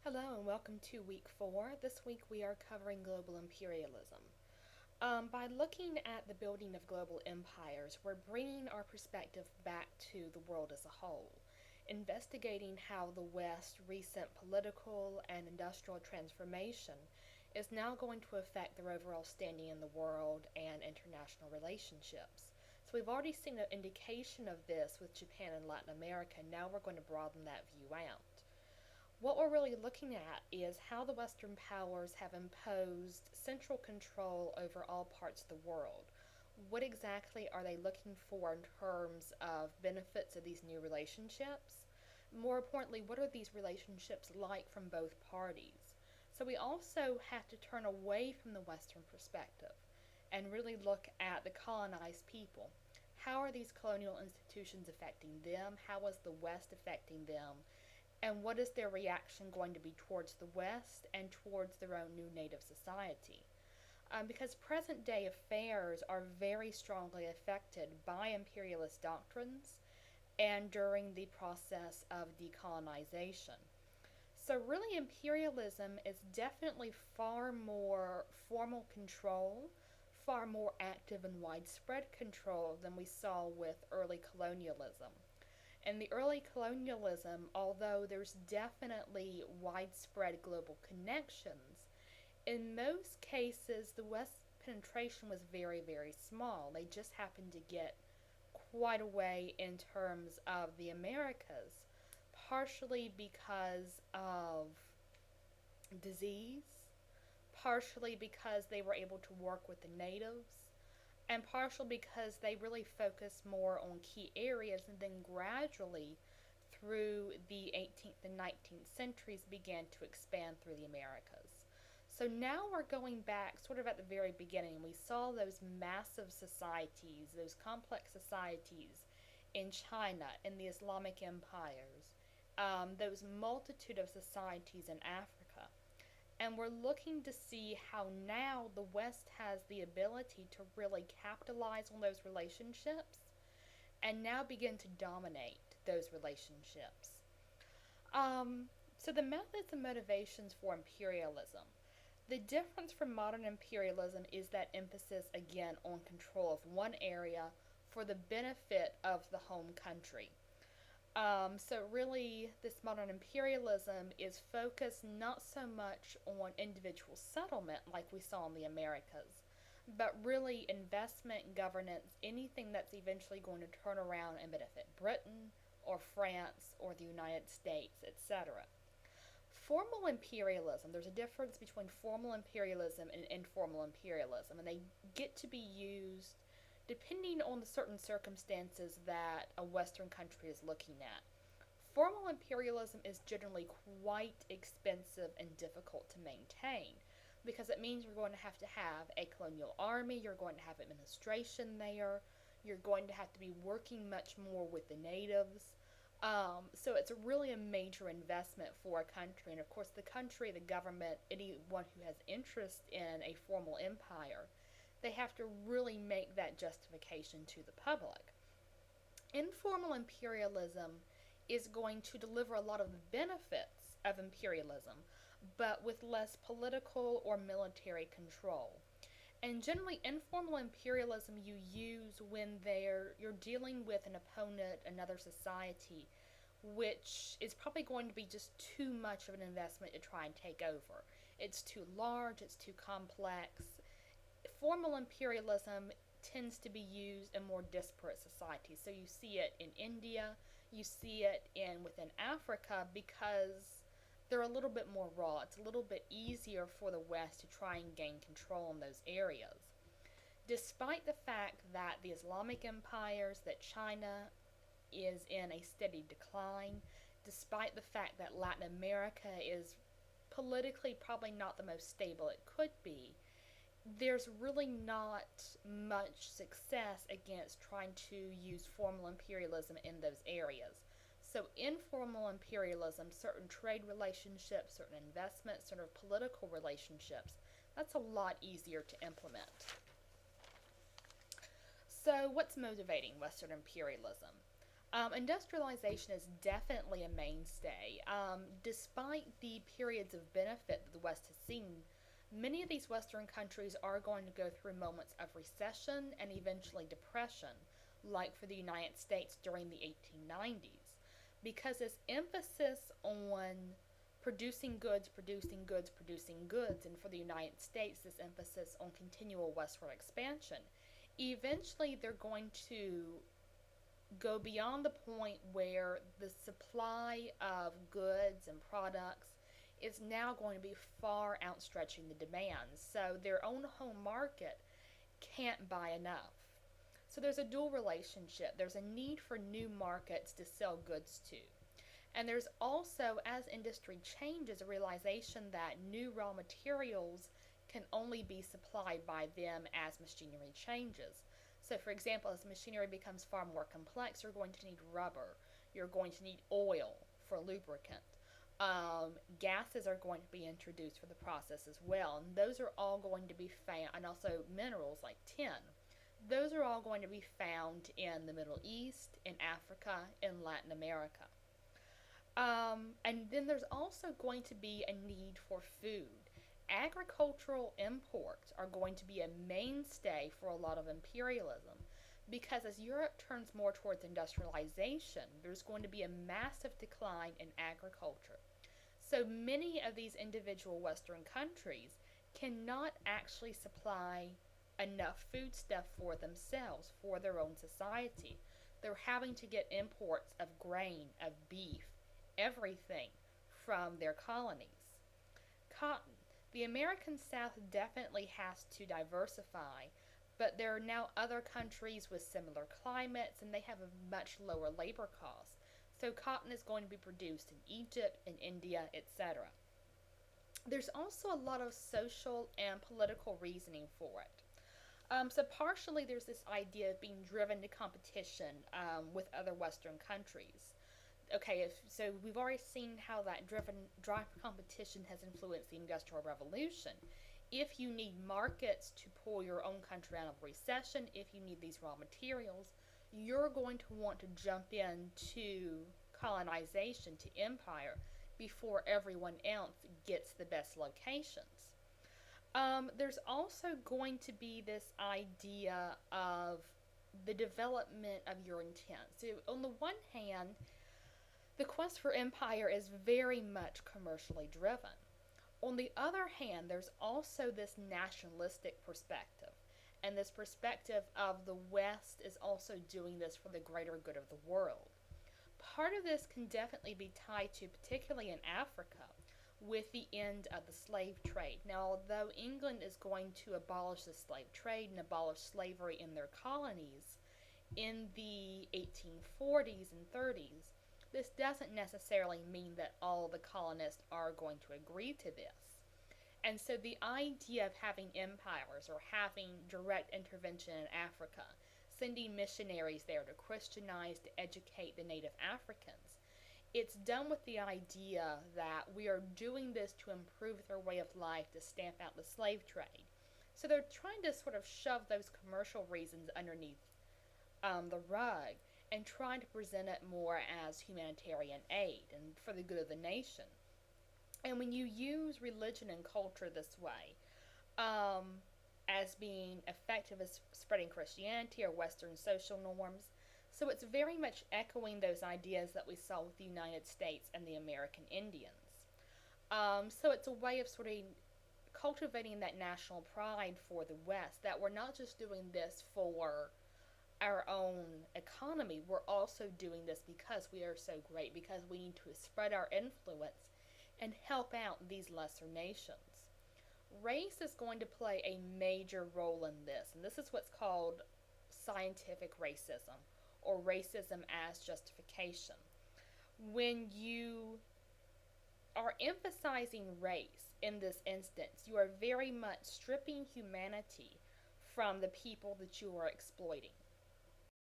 Hello and welcome to week 4. This week we are covering global imperialism. By looking at the building of global empires, we're bringing our perspective back to the world as a whole, investigating how the West's recent political and industrial transformation is now going to affect their overall standing in the world and international relationships. So we've already seen an indication of this with Japan and Latin America. Now we're going to broaden that view out. What we're really looking at is how the Western powers have imposed central control over all parts of the world. What exactly are they looking for in terms of benefits of these new relationships? More importantly, what are these relationships like from both parties? So we also have to turn away from the Western perspective and really look at the colonized people. How are these colonial institutions affecting them? How is the West affecting them? And what is their reaction going to be towards the West and towards their own new native society? Because present day affairs are very strongly affected by imperialist doctrines and during the process of decolonization. So, really, imperialism is definitely far more formal control, far more active and widespread control than we saw with early colonialism. In the early colonialism, although there's definitely widespread global connections, in most cases the West penetration was very, very small. They just happened to get quite a way in terms of the Americas, partially because of disease, partially because they were able to work with the natives, and partially because they really focused more on key areas and then gradually through the 18th and 19th centuries began to expand through the Americas. So now we're going back sort of at the very beginning. We saw those massive societies, those complex societies in China, in the Islamic empires, those multitude of societies in Africa. And we're looking to see how now the West has the ability to really capitalize on those relationships and now begin to dominate those relationships. So, the methods and motivations for imperialism. The difference from modern imperialism is that emphasis again on control of one area for the benefit of the home country. So, really, this modern imperialism is focused not so much on individual settlement like we saw in the Americas, but really investment, governance, anything that's eventually going to turn around and benefit Britain or France or the United States, etc. Formal imperialism, there's a difference between formal imperialism and informal imperialism, and they get to be used depending on the certain circumstances that a Western country is looking at. Formal imperialism is generally quite expensive and difficult to maintain because it means you're going to have a colonial army, you're going to have administration there, you're going to have to be working much more with the natives. So it's really a major investment for a country, and of course, the country, the government, anyone who has interest in a formal empire, they have to really make that justification to the public. Informal imperialism is going to deliver a lot of the benefits of imperialism, but with less political or military control. And generally, informal imperialism you use when you're dealing with an opponent, another society, which is probably going to be just too much of an investment to try and take over. It's too large, it's too complex. Formal imperialism tends to be used in more disparate societies. So you see it in India, you see it in within Africa because they're a little bit more raw. It's a little bit easier for the West to try and gain control in those areas. Despite the fact that the Islamic empires, that China is in a steady decline, despite the fact that Latin America is politically probably not the most stable it could be, there's really not much success against trying to use formal imperialism in those areas. So, informal imperialism, certain trade relationships, certain investments, certain political relationships, that's a lot easier to implement. So, what's motivating Western imperialism? Industrialization is definitely a mainstay. Despite the periods of benefit that the West has seen, many of these Western countries are going to go through moments of recession and eventually depression, like for the United States during the 1890s, because this emphasis on producing goods, producing goods, producing goods, and for the United States, this emphasis on continual westward expansion, eventually they're going to go beyond the point where the supply of goods and products is now going to be far outstretching the demand. So their own home market can't buy enough. So there's a dual relationship. There's a need for new markets to sell goods to. And there's also, as industry changes, a realization that new raw materials can only be supplied by them as machinery changes. So, for example, as machinery becomes far more complex, you're going to need rubber, you're going to need oil for lubricant. Gases are going to be introduced for the process as well, and those are all going to be found, and also minerals like tin. Those are all going to be found in the Middle East, in Africa, in Latin America. And then there's also going to be a need for food. Agricultural imports are going to be a mainstay for a lot of imperialism because as Europe turns more towards industrialization, there's going to be a massive decline in agriculture. So many of these individual Western countries cannot actually supply enough foodstuff for themselves, for their own society. They're having to get imports of grain, of beef, everything from their colonies. Cotton. The American South definitely has to diversify, but there are now other countries with similar climates and they have a much lower labor cost. So cotton is going to be produced in Egypt, in India, etc. There's also a lot of social and political reasoning for it. So partially there's this idea of being driven to competition with other Western countries. Okay, so we've already seen how that drive for competition has influenced the Industrial Revolution. If you need markets to pull your own country out of recession, if you need these raw materials, you're going to want to jump into colonization, to empire, before everyone else gets the best locations. There's also going to be this idea of the development of your intent. So, on the one hand, the quest for empire is very much commercially driven. On the other hand, there's also this nationalistic perspective, and this perspective of the West is also doing this for the greater good of the world. Part of this can definitely be tied to, particularly in Africa, with the end of the slave trade. Now, although England is going to abolish the slave trade and abolish slavery in their colonies in the 1840s and 30s, this doesn't necessarily mean that all the colonists are going to agree to this. And so the idea of having empires or having direct intervention in Africa, sending missionaries there to Christianize, to educate the native Africans, it's done with the idea that we are doing this to improve their way of life, to stamp out the slave trade. So they're trying to sort of shove those commercial reasons underneath the rug and trying to present it more as humanitarian aid and for the good of the nation. And when you use religion and culture this way, as being effective as spreading Christianity or Western social norms, so it's very much echoing those ideas that we saw with the United States and the American Indians. So it's a way of sort of cultivating that national pride for the West, that we're not just doing this for our own economy, we're also doing this because we are so great, because we need to spread our influence and help out these lesser nations. Race is going to play a major role in this, and this is what's called scientific racism, or racism as justification. When you are emphasizing race in this instance, you are very much stripping humanity from the people that you are exploiting.